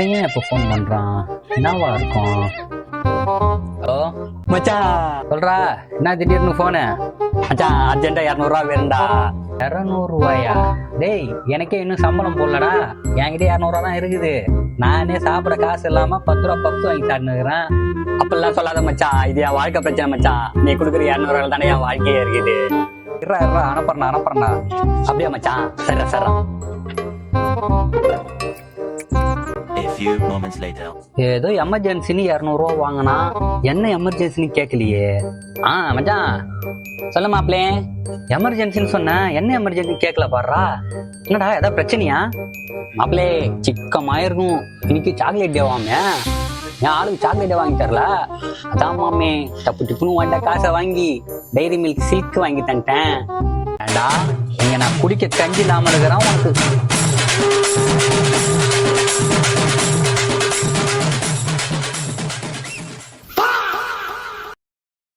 இவன் எப்போ ஃபோன் பண்றான்? என்னவா இருக்கும்? ஹலோ மச்சான் சொல்றா, என்ன திடீர்னு போனு? மச்சான் அர்ஜென்ட்டா 200 ரூபா வேணும்டா. 200 ரூபாயா? டேய், எனக்கே இன்னும் சம்பளம் போடலடா. என்கிட்ட 200 ரூபா தான் இருக்குது. நானே சாப்பிட காசு இல்லாம 10 ரூபா பப்ஸ் வாங்கி சாப்பிட்டுக்கிறேன். அப்படிலாம் சொல்லாத மச்சான், இது என் வாழ்க்கை பிரச்சனை மச்சான். நீ கொடுக்குற 200 ரூபாய் தானே என் வாழ்க்கையே இருக்குது. இருறா அனுப்புறேன்டா. அப்படியே மச்சான், சரி. A few moments later. ஏதோ எமர்ஜென்சின்னு 200 ரூபா வாங்கினா, என்ன எமர்ஜென்சின்னு கேட்கலையே. மச்சான் சொல்லு மாப்ளே. எமர்ஜென்சின்னு சொன்ன, என்ன எமர்ஜென்சி கேட்கல பாடுறா. என்னடா ஏதாவது பிரச்சனையா? மாப்ளே சிக்கமாயிருக்கும், இன்னைக்கு சாக்லேட் டேவாமே. என் ஆளுக்கு சாக்லேட்டை வாங்கி தரல. அதான் மாமே டப்பு டிப்புன்னு வாண்ட காசை வாங்கி டைரி மில்க் சில்க் வாங்கி தந்துட்டேன். ஏண்டா, இங்க நான் குடிக்க கஞ்சி இல்லாம இருக்கிறேன். உனக்கு